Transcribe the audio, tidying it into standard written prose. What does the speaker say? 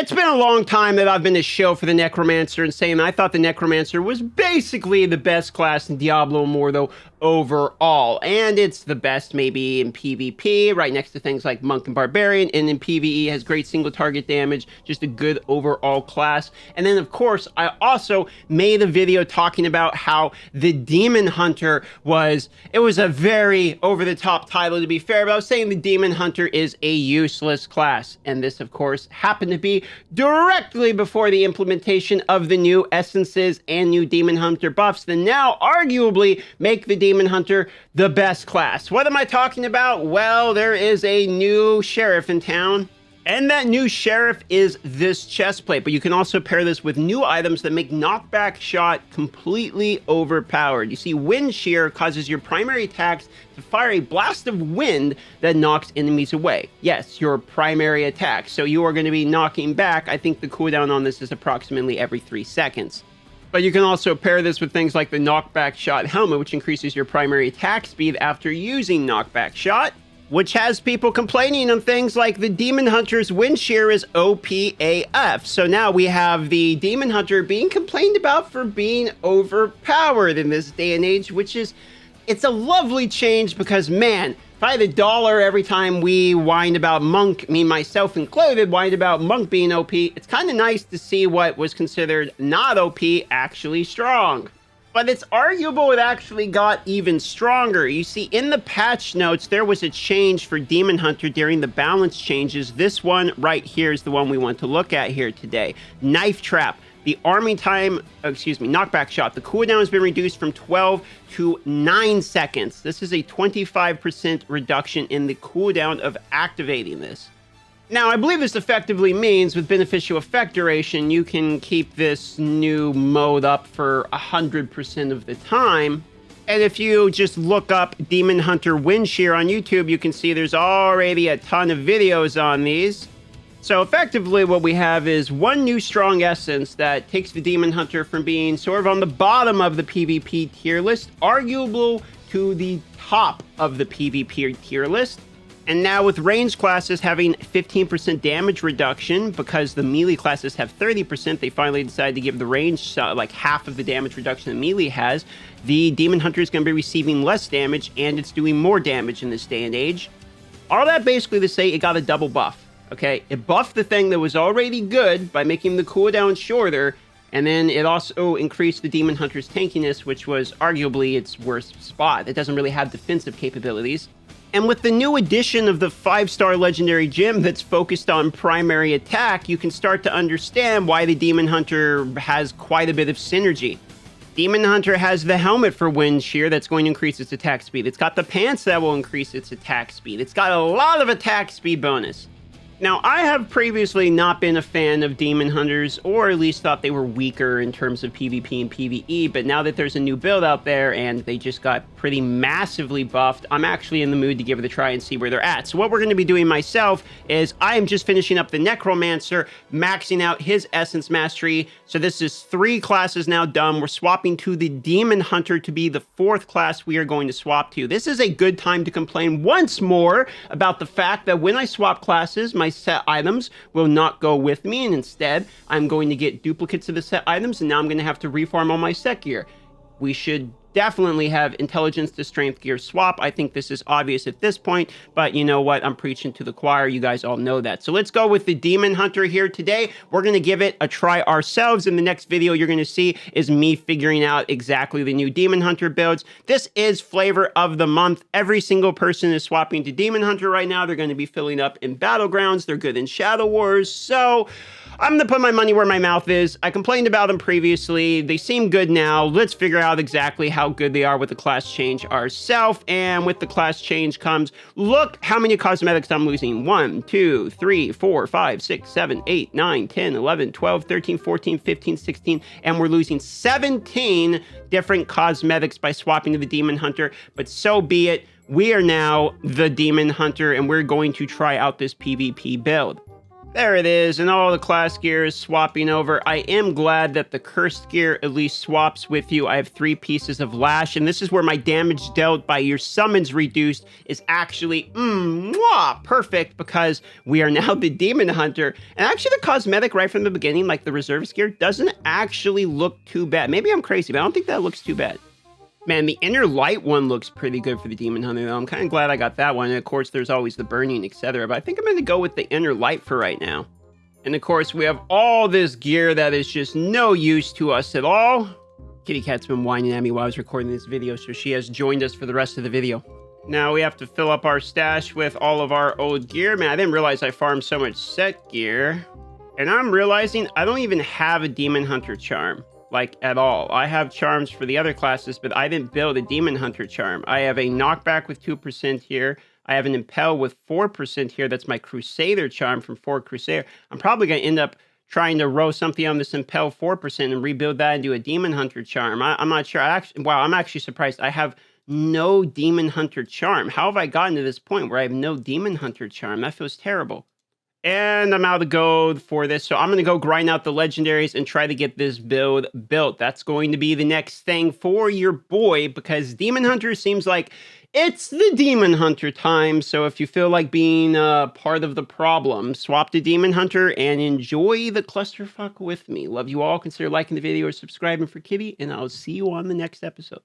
It's been a long time that I've been a shill for the Necromancer and saying I thought the Necromancer was basically the best class in Diablo Immortal overall. And it's the best maybe in PvP, right next to things like Monk and Barbarian, and in PvE has great single target damage, just a good overall class. And then of course, I also made a video talking about how the Demon Hunter was a very over-the-top title to be fair, but I was saying the Demon Hunter is a useless class. And this of course happened to be directly before the implementation of the new essences and new Demon Hunter buffs that now arguably make the Demon Hunter the best class. What am I talking about? Well, there is a new sheriff in town. And that new sheriff is this chest plate, but you can also pair this with new items that make knockback shot completely overpowered. You see, wind shear causes your primary attacks to fire a blast of wind that knocks enemies away. Yes, your primary attack. So you are going to be knocking back. I think the cooldown on this is approximately every 3 seconds. But you can also pair this with things like the knockback shot helmet, which increases your primary attack speed after using knockback shot, which has people complaining on things like the Demon Hunter's wind shear is OPAF. So now we have the Demon Hunter being complained about for being overpowered in this day and age, which is, it's a lovely change because, man, if I had $1 every time we whined about Monk, me, myself included, whined about Monk being OP, it's kind of nice to see what was considered not OP actually strong. But it's arguable it actually got even stronger. You see, in the patch notes, there was a change for Demon Hunter during the balance changes. This one right here is the one we want to look at here today. Knife Trap. The arming time, knockback shot. The cooldown has been reduced from 12 to 9 seconds. This is a 25% reduction in the cooldown of activating this. Now, I believe this effectively means with beneficial effect duration, you can keep this new mode up for 100% of the time. And if you just look up Demon Hunter Wind Shear on YouTube, you can see there's already a ton of videos on these. So effectively what we have is one new strong essence that takes the Demon Hunter from being sort of on the bottom of the PvP tier list, arguable to the top of the PvP tier list. And now with range classes having 15% damage reduction, because the melee classes have 30%, they finally decided to give the range like half of the damage reduction that melee has. The Demon Hunter is going to be receiving less damage, and it's doing more damage in this day and age. All that basically to say it got a double buff. Okay, it buffed the thing that was already good by making the cooldown shorter, and then it also increased the Demon Hunter's tankiness, which was arguably its worst spot. It doesn't really have defensive capabilities. And with the new addition of the 5-star legendary gem that's focused on primary attack, you can start to understand why the Demon Hunter has quite a bit of synergy. Demon Hunter has the helmet for wind shear that's going to increase its attack speed. It's got the pants that will increase its attack speed. It's got a lot of attack speed bonus. Now, I have previously not been a fan of Demon Hunters, or at least thought they were weaker in terms of PvP and PvE, but now that there's a new build out there and they just got pretty massively buffed, I'm actually in the mood to give it a try and see where they're at. So what we're going to be doing myself is I am just finishing up the Necromancer, maxing out his Essence Mastery. So this is 3 classes now done. We're swapping to the Demon Hunter to be the 4th class we are going to swap to. This is a good time to complain once more about the fact that when I swap classes, my set items will not go with me, and instead I'm going to get duplicates of the set items, and now I'm going to have to reform all my set gear. We should definitely have intelligence to strength gear swap. I think this is obvious at this point, but you know what? I'm preaching to the choir. You guys all know that. So let's go with the Demon Hunter here today. We're going to give it a try ourselves. In the next video you're going to see is me figuring out exactly the new Demon Hunter builds. This is flavor of the month. Every single person is swapping to Demon Hunter right now. They're going to be filling up in Battlegrounds. They're good in Shadow Wars. So I'm going to put my money where my mouth is. I complained about them previously. They seem good now. Let's figure out exactly how good they are with the class change ourselves. And with the class change comes, look how many cosmetics I'm losing. 1, 2, 3, 4, 5, 6, 7, 8, 9, 10, 11, 12, 13, 14, 15, 16. And we're losing 17 different cosmetics by swapping to the Demon Hunter. But so be it. We are now the Demon Hunter, and we're going to try out this PvP build. There it is, and all the class gear is swapping over. I am glad that the cursed gear at least swaps with you. I have 3 pieces of lash, and this is where my damage dealt by your summons reduced is actually perfect, because we are now the demon hunter. And actually the cosmetic right from the beginning, like the reservist gear, doesn't actually look too bad. Maybe I'm crazy, but I don't think that looks too bad. Man, the inner light one looks pretty good for the demon hunter, though. I'm kind of glad I got that one. And of course, there's always the burning, etc. But I think I'm going to go with the inner light for right now. And of course, we have all this gear that is just no use to us at all. Kitty Cat's been whining at me while I was recording this video, so she has joined us for the rest of the video. Now we have to fill up our stash with all of our old gear. Man, I didn't realize I farmed so much set gear. And I'm realizing I don't even have a demon hunter charm. Like, at all. I have charms for the other classes, but I didn't build a demon hunter charm. I have a knockback with 2% here. I have an impel with 4% here. That's my crusader charm from 4 crusader. I'm probably going to end up trying to row something on this impel 4% and rebuild that into a demon hunter charm. I'm not sure. I'm actually surprised. I have no demon hunter charm. How have I gotten to this point where I have no demon hunter charm? That feels terrible. And I'm out of the gold for this, so I'm going to go grind out the legendaries and try to get this build built. That's going to be the next thing for your boy, because Demon Hunter seems like it's the Demon Hunter time. So if you feel like being part of the problem, swap to Demon Hunter and enjoy the clusterfuck with me. Love you all. Consider liking the video or subscribing for Kitty, and I'll see you on the next episode.